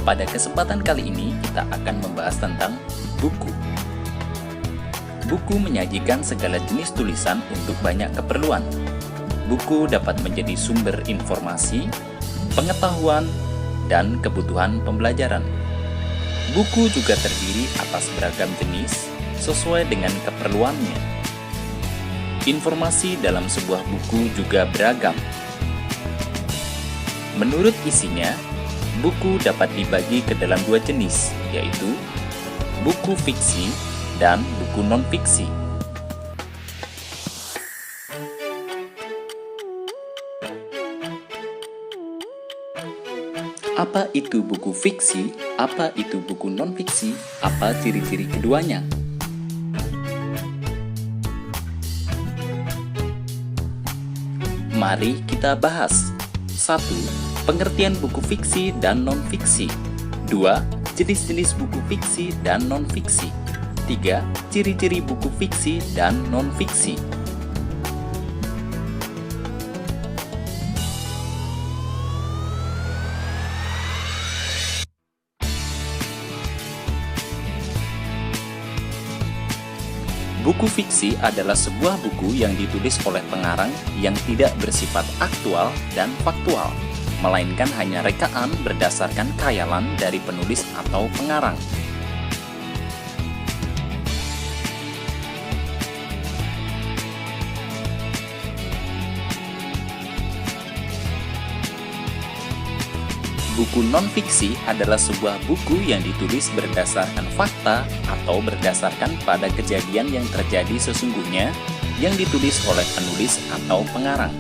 Pada kesempatan kali ini kita akan membahas tentang buku. Buku menyajikan segala jenis tulisan untuk banyak keperluan. Buku dapat menjadi sumber informasi, pengetahuan, dan kebutuhan pembelajaran. Buku juga terdiri atas beragam jenis sesuai dengan keperluannya. Informasi dalam sebuah buku juga beragam. Menurut isinya, buku dapat dibagi ke dalam dua jenis, yaitu buku fiksi dan buku non-fiksi. Apa itu buku fiksi? Apa itu buku non-fiksi? Apa ciri-ciri keduanya? Mari kita bahas. 1. Pengertian buku fiksi dan non-fiksi. 2. Jenis-jenis buku fiksi dan non-fiksi. 3. Ciri-ciri buku fiksi dan non-fiksi. Buku fiksi adalah sebuah buku yang ditulis oleh pengarang yang tidak bersifat aktual dan faktual, melainkan hanya rekaan berdasarkan khayalan dari penulis atau pengarang. Buku non-fiksi adalah sebuah buku yang ditulis berdasarkan fakta atau berdasarkan pada kejadian yang terjadi sesungguhnya yang ditulis oleh penulis atau pengarang.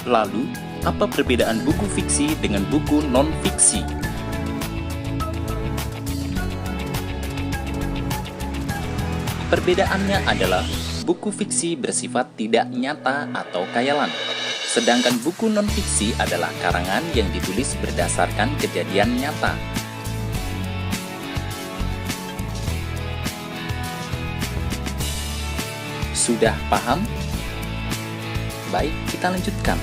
Lalu, apa perbedaan buku fiksi dengan buku non-fiksi? Perbedaannya adalah buku fiksi bersifat tidak nyata atau khayalan, sedangkan buku non-fiksi adalah karangan yang ditulis berdasarkan kejadian nyata. Sudah paham? Baik, kita lanjutkan.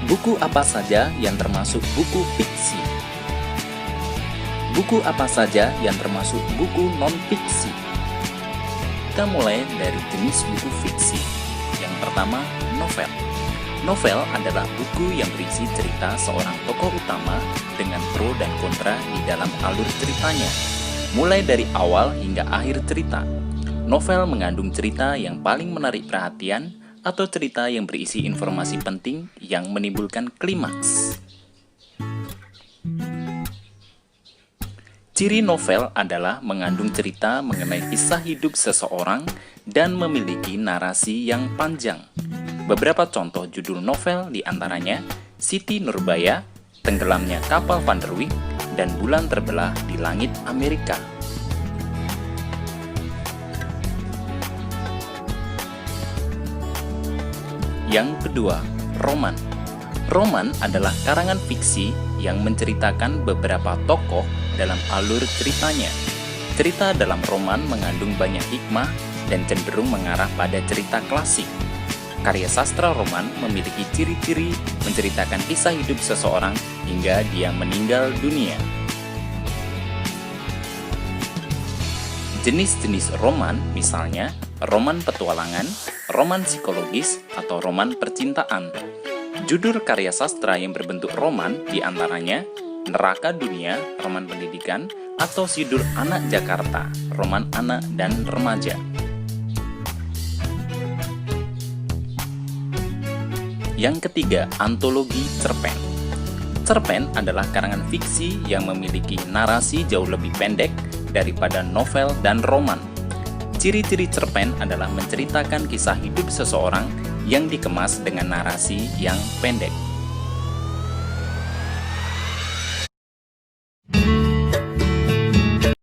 Buku apa saja yang termasuk buku fiksi? Buku apa saja yang termasuk buku non-fiksi? Kita mulai dari jenis buku fiksi. Yang pertama, novel. Novel adalah buku yang berisi cerita seorang tokoh utama dengan pro dan kontra di dalam alur ceritanya, mulai dari awal hingga akhir cerita. Novel mengandung cerita yang paling menarik perhatian atau cerita yang berisi informasi penting yang menimbulkan klimaks. Ciri novel adalah mengandung cerita mengenai kisah hidup seseorang dan memiliki narasi yang panjang. Beberapa contoh judul novel diantaranya Siti Nurbaya, Tenggelamnya Kapal Van der Wijk, dan Bulan Terbelah di Langit Amerika. Yang kedua, roman. Roman adalah karangan fiksi yang menceritakan beberapa tokoh dalam alur ceritanya. Cerita dalam roman mengandung banyak hikmah dan cenderung mengarah pada cerita klasik. Karya sastra roman memiliki ciri-ciri menceritakan kisah hidup seseorang hingga dia meninggal dunia. Jenis-jenis roman misalnya roman petualangan, roman psikologis, atau roman percintaan. Judul karya sastra yang berbentuk roman diantaranya Neraka Dunia, roman pendidikan, atau Sidul Anak Jakarta, roman anak dan remaja. Yang ketiga, antologi cerpen. Cerpen adalah karangan fiksi yang memiliki narasi jauh lebih pendek daripada novel dan roman. Ciri-ciri cerpen adalah menceritakan kisah hidup seseorang yang dikemas dengan narasi yang pendek.